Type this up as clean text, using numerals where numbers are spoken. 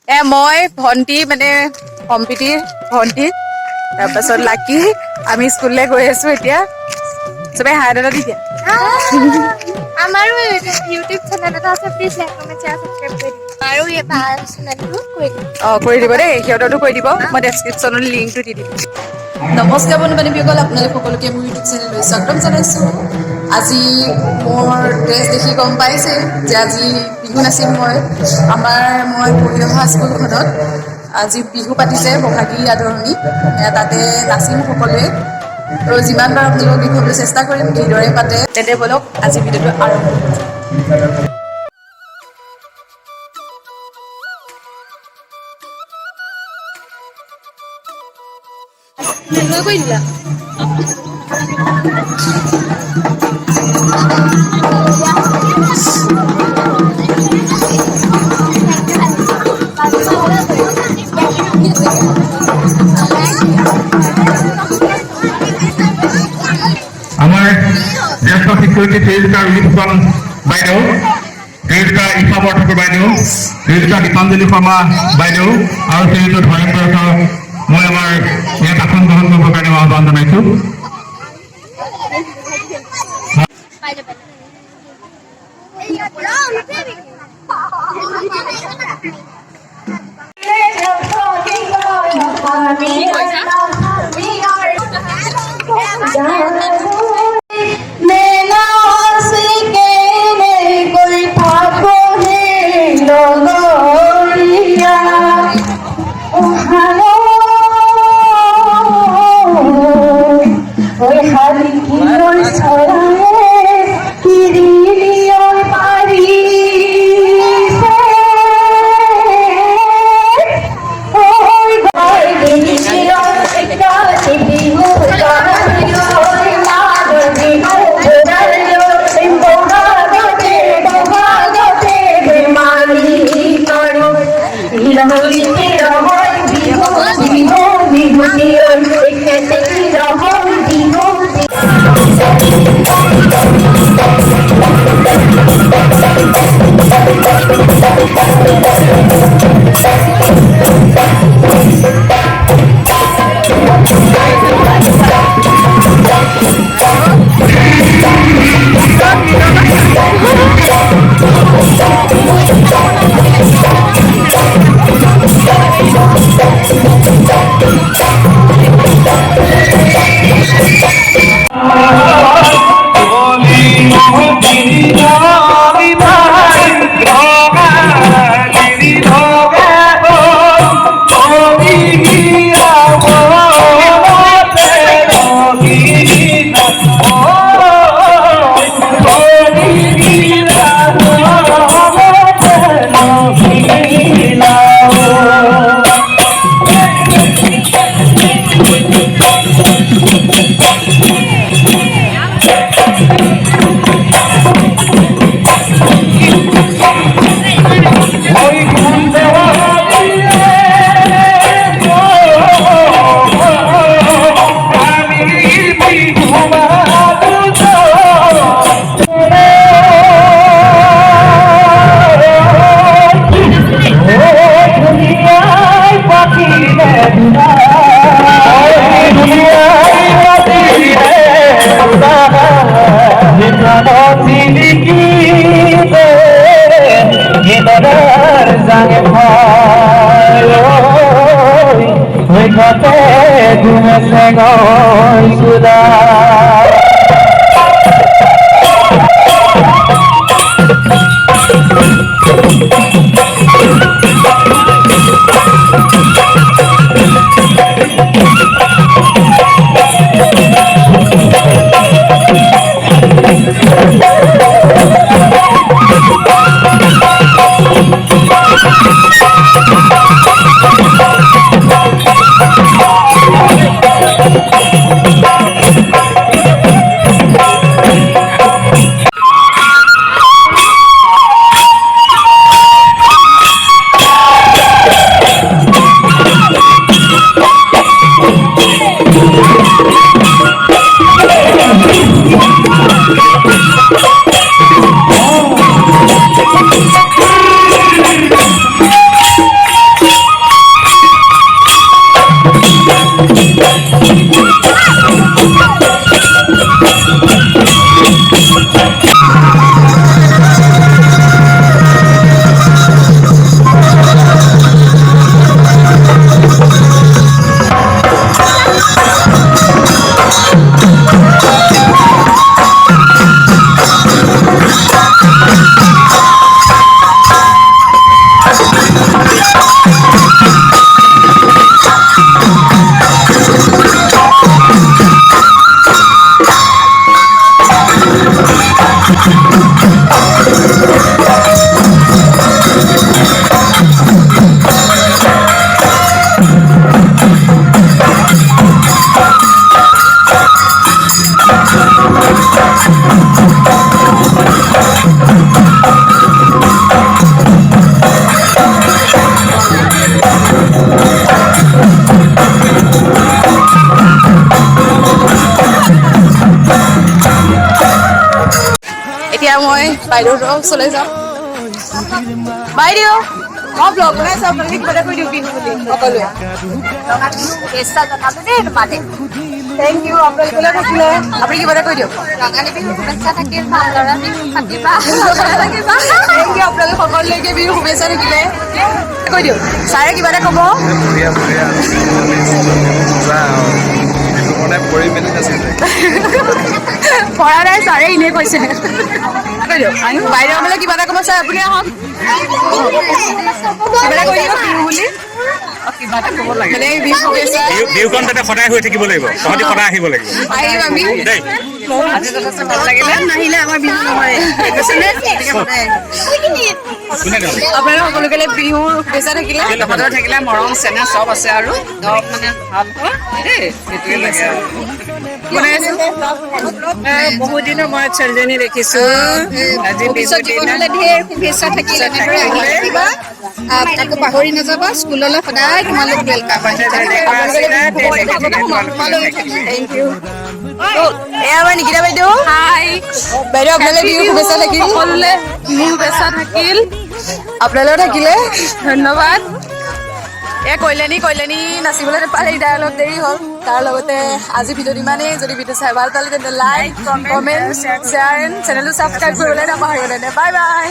মই ভণ্টি মানে সম্প্ৰীতিৰ ভণ্টি তাৰপাছত লাকি আমি স্কুললৈ গৈ আছো এতিয়া চবে হাই এটা দি দিয়া আমাৰো ইউটিউব চেনেল এটা আছে please like comment share subscribe কৰি দিব আৰু এই ভাল চেনেলটো কৰি দিব দিব দেই সিহঁতৰটো কৰি দিব মই ডেছক্ৰিপশ্যনত লিংকটো দি দিম নমস্কাৰ বন্ধু বান্ধৱীসকল আপোনালোক সকলোকে মোৰ ইউটিউব চেনেললৈ স্বাগতম জনাইছোঁ আজি মোৰ ড্ৰেছ দেখি গম পাইছে যে আজি বিহু নাচিম মই পঢ়ি অহা স্কুলখনত আজি বিহু পাতিছে বহাগী আদৰণি তাতে নাচিম সকলোৱে আৰু যিমান পাৰোঁ আপোনালোকক দেখুৱাবলৈ চেষ্টা কৰিম কিদৰে পাতে তেন্তে ব'লক আজি ভিডিঅ'টো আৰম্ভ কৰোঁ কৰি দিলা আমাৰ জ্যেষ্ঠ শিক্ষয়িত্ৰী শ্ৰীযুতা ৰিলিফন বাইদেউ শ্ৰীযুতা ঈশা বৰঠাকুৰ বাইদেউ শ্ৰীযুতা দীপাঞ্জলি শৰ্মা বাইদেউ আৰু শ্ৰীযুত ধৰেন্দ্ৰ ছাৰক মই আমাৰ ইয়াত আসন গ্ৰহণ কৰিবৰ কাৰণে আহ্বান জনাইছোঁ বাইদেউহঁতৰ ওচৰলৈ যাওঁ। বাইদেউ মই ব্লগ বনাইছোঁ, আপোনালোকে কিবা এটা কৈ দিওঁ বিহু বুলি সকলোৱে। শুভেচ্ছা জনালো দেই তোমালে। থেংক ইউ, আপোনালোকলৈ থাকিলে আপুনি কিবা এটা কৈ দিয়ক। ৰঙালী বিহু শুভেচ্ছা থাকিল, ভাল ল'ৰা বিহু পাতিবা, থাকিবা। থেংক ইউ, আপোনালোক সকলোলৈকে বিহু শুভেচ্ছা থাকিলে কৈ দিয়ক। ছাৰে কিবা এটা ক'ব। বঢ়িয়া বঢ়িয়া মজা বিহু বনাই পৰি মেলি নাছিলে পৰা নাই, ছাৰে এনেই কৈছে। কৈ দিয়ক বাইদেউ বোলে কিবা এটা ক'ব। ছাৰ আপুনি আহক, কিবা এটা কৈ দিয়ক বিহু বুলি। মানে বিহু শুভেচ্ছা বিহুখন তাতে সদায় হৈ থাকিব লাগিব, তহঁতি সদায় আহিব লাগিব আহিম আমি। দেই। নাহিলে আমাৰ বিহু নহয় কোনে গালে? আপোনালোক সকলোকে বিহুৰ শুভেচ্ছা থাকিলে। তহঁতৰ থাকিলে মৰম চেনেহ চব আছে আৰু চব মানে ভাল হয় দেই, সেইটোৱে লাগে আৰু বহুত দিনৰ মই ছোৱালীজনী দেখিছো আজি বিহুৰ দিনা ঢেৰ শুভেচ্ছা থাকিল, এনেদৰে আহিবা। তাকো পাহৰি নাযাবা, স্কুললৈ সদায় তোমালোক ৱেলকাম। এয়া আমাৰ নিকিতা বাইদেউ। বাইদেউ আপোনালৈ বিহু শুভেচ্ছা থাকিল। সকলোলে বিহু শুভেচ্ছা থাকিল, আপোনালৈও থাকিলে ধন্যবাদ। এয়া কল্যাণী নাচিবলৈ নাপালে, তাই অলপ দেৰি হ'ল। তাৰ লগতে আজি ভিডিঅ'ত ইমানেই। যদি ভিডিঅ' চাই ভাল পালে তেন্তে লাইক, কমেণ্ট, শ্বেয়াৰ এণ্ড চেনেলটো ছাবস্ক্ৰাইব কৰিবলৈ নাপাহৰিব তেন্তে। Bye bye.